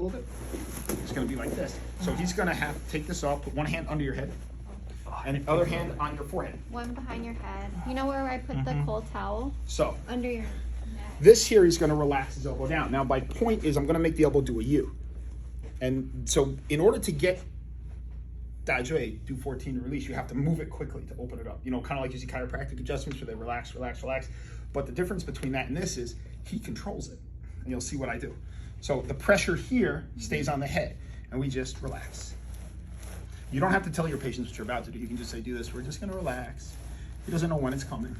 a little bit. It's going to be like this. So he's going to have to take this off, put one hand under your head, and the other hand on your forehead. One behind your head. You know where I put the cold towel? So Under your neck. this here, he's going to relax his elbow down. Now, my point is I'm going to make the elbow do a U. And so in order to get Dazhui, do 14 to release, you have to move it quickly to open it up. You know, kind of like you see chiropractic adjustments where they relax, relax, relax. But the difference between that and this is he controls it. And you'll see what I do. So the pressure here stays on the head, and we just relax. You don't have to tell your patients what you're about to do. You can just say, do this. We're just going to relax. He doesn't know when it's coming.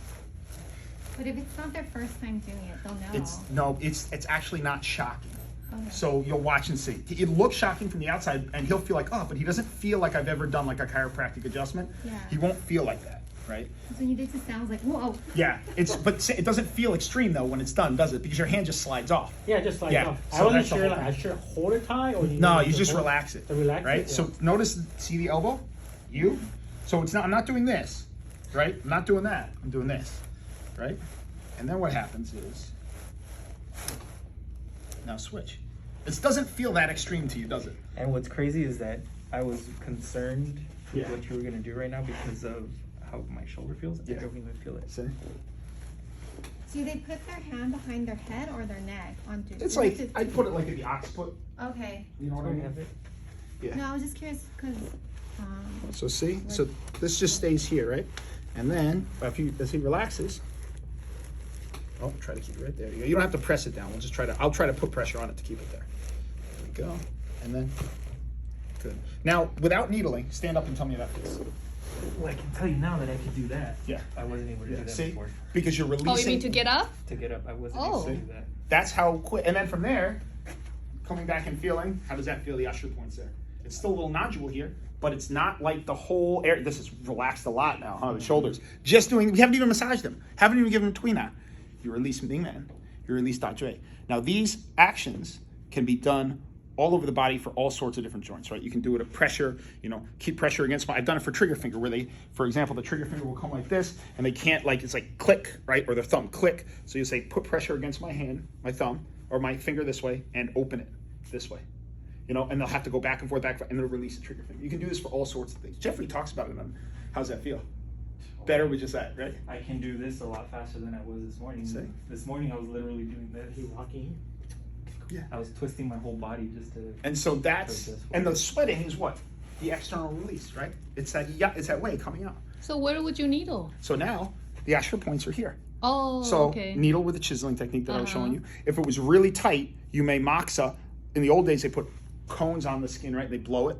But if it's not their first time doing it, they'll know. It's actually not shocking. Okay. So you'll watch and see. It looks shocking from the outside, and he'll feel like, oh, but he doesn't feel like I've ever done like a chiropractic adjustment. Yeah. He won't feel like that, right? So you did to sounds like, whoa. Yeah, but it doesn't feel extreme though when it's done, does it? Because your hand just slides off. Yeah, just like Yeah, I so wasn't that's the sure. whole Like, I should hold it tight, or No, you just relax it. Relax right? it, yeah. So notice, see the elbow? So it's not. I'm not doing this, right? I'm not doing that. I'm doing this, right? And then what happens is, now switch. It doesn't feel that extreme to you, does it? And what's crazy is that I was concerned with Yeah. what you were gonna do right now because of how my shoulder feels. Yeah. I don't even feel it. See? Do they put their hand behind their head or their neck onto? It's like I'd put it like in the occiput. Okay. You know what I I mean? have it. Yeah. No, I was just curious because. So see, so this just stays here, right? And then as he relaxes, oh, try to keep it right there. You don't have to press it down. I'll try to put pressure on it to keep it there. There we go. And then, good. Now, without needling, stand up and tell me how that feels. Well, I can tell you now that I could do that. Yeah. I wasn't able to do that See, before. because you're releasing. Oh, you mean to get up? To get up, I wasn't Oh. able to do that. That's how quick. And then from there, coming back and feeling, how does that feel? The usher points there. It's still a little nodule here, but it's not like the whole area. This is relaxed a lot now, huh? The shoulders. Just doing. We haven't even massaged them. Haven't even given them tween that. You release Mingman. You release Dazhui. Now these actions can be done all over the body for all sorts of different joints, right? You can do it at pressure, keep pressure against I've done it for trigger finger where for example, the trigger finger will come like this and they can't it's like click, right? Or their thumb click. So you say, put pressure against my hand, my thumb, or my finger this way and open it this way. And they'll have to go back and forth, and they'll release the trigger finger. You can do this for all sorts of things. Jeffrey talks about it on how's that feel? Better with just that, right? I can do this a lot faster than I was this morning. See? This morning I was literally doing this. You walking. Yeah. I was twisting my whole body just to. And so and the sweating is what? The external release, right? It's that way coming out. So where would you needle? So now the Asher points are here. Oh, So okay. needle with the chiseling technique that I was showing you. If it was really tight, you may moxa. In the old days, they put cones on the skin, right? They blow it.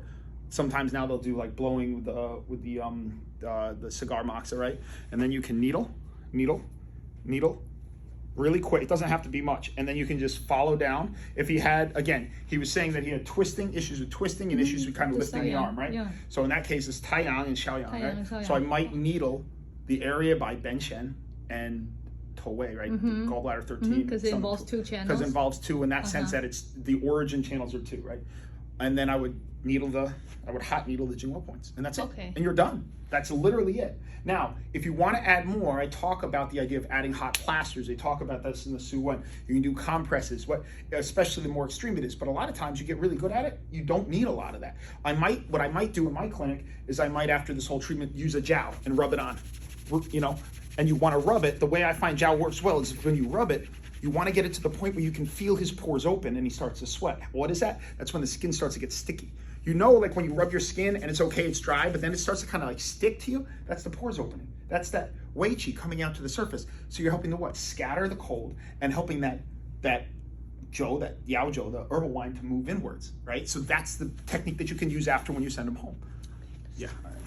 Sometimes now they'll do like blowing with the cigar moxa, right? And then you can needle, really quick. It doesn't have to be much, and then you can just follow down. If he had, again, he was saying that he had issues with twisting and issues with kind of lifting the arm, right? Yeah. So in that case, it's Taiyang and Xiaoyang, Taiyang right? and Xiaoyang. So I might needle the area by Benchen and Towei, right? The gallbladder 13. Because it involves two channels. Because it involves two in that sense that it's the origin channels are two, right? And then I would hot needle the Jingwo points, and that's it. Okay. And you're done. That's literally it. Now, if you want to add more, I talk about the idea of adding hot plasters. They talk about this in the Su One. You can do compresses, especially the more extreme it is. But a lot of times you get really good at it, you don't need a lot of that. What I might do in my clinic is I might, after this whole treatment, use a jowl and rub it on, and you want to rub it. The way I find jowl works well is when you rub it, you want to get it to the point where you can feel his pores open and he starts to sweat. What is that? That's when the skin starts to get sticky. Like when you rub your skin and it's okay, it's dry, but then it starts to kind of like stick to you. That's the pores opening. That's that wei qi coming out to the surface. So you're helping to scatter the cold and helping that Yao Zhou, the herbal wine, to move inwards, right? So that's the technique that you can use after when you send them home. Yeah. All right.